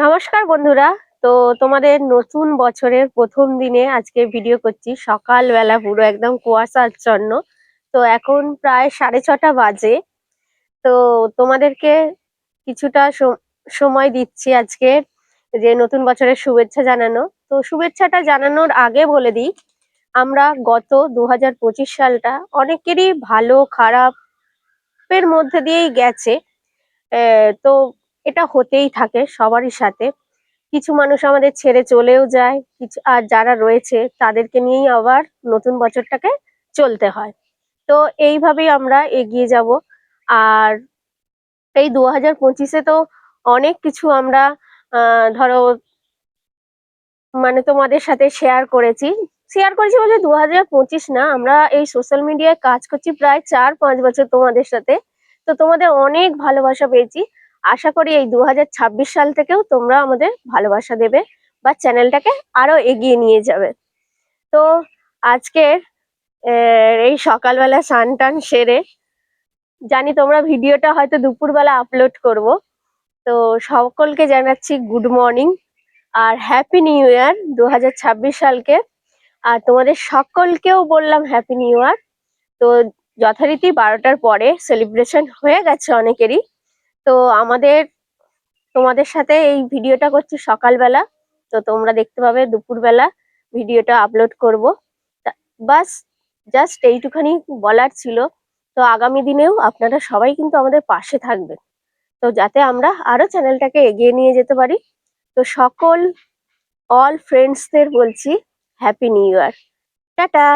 নমস্কার বন্ধুরা। তো তোমাদের নতুন বছরের প্রথম দিনে আজকে ভিডিও করছি সকালবেলা, পুরো একদম কুয়াশাচ্ছন্ন। তো এখন প্রায় 6:30 বাজে। তো তোমাদেরকে কিছুটা সময় দিচ্ছি আজকে যে নতুন বছরের শুভেচ্ছা জানানো। তো শুভেচ্ছাটা জানানোর আগে বলে দিই, আমরা গত 2025 সালটা অনেকেরই ভালো খারাপের মধ্যে দিয়েই গেছে। তো এটা হতেই থাকে সবারই সাথে। কিছু মানুষ আমাদের ছেড়ে চলেও যায়, কিছু আর যারা রয়েছে তাদেরকে নিয়েই আবার নতুন বছরটাকে চলতে হয়। তো এইভাবেই আমরা এগিয়ে যাব। আর এই 2025-এ তো অনেক কিছু আমরা ধরো মানে তোমাদের সাথে শেয়ার করেছি বলতে 2025 না, আমরা এই সোশ্যাল মিডিয়ায় কাজ করছি প্রায় 4-5 বছর তোমাদের সাথে। তো তোমাদের অনেক ভালোবাসা পেয়েছি। আশা করি এই 2026 সাল থেকেও তোমরা আমাদের ভালোবাসা দেবে বা চ্যানেলটাকে আরো এগিয়ে নিয়ে যাবে। তো আজকের এই সকালবেলা স্নান টান সেরে, জানি তোমরা ভিডিওটা হয়তো দুপুরবেলা আপলোড করব, তো সকলকে জানাচ্ছি গুড মর্নিং আর হ্যাপি নিউ ইয়ার 2026 সালকে। আর তোমাদের সকলকেও বললাম হ্যাপি নিউ ইয়ার। তো যথারীতি 12টার পরে সেলিব্রেশন হয়ে গেছে অনেকেরই। তো তোমাদের সাথে এই ভিডিওটা করছি সকালবেলা। তো তোমরা দেখতে পাবে দুপুরবেলা ভিডিওটা আপলোড করব। বাস, জাস্ট এইটুখানি বলার ছিল। তো আগামী দিনেও আপনারা সবাই কিন্তু আমাদের পাশে থাকবেন, তো যাতে আমরা আরো চ্যানেলটাকে এগিয়ে নিয়ে যেতে পারি। তো সকল অল ফ্রেন্ডসদের বলছি হ্যাপি নিউ ইয়ার। টাটা।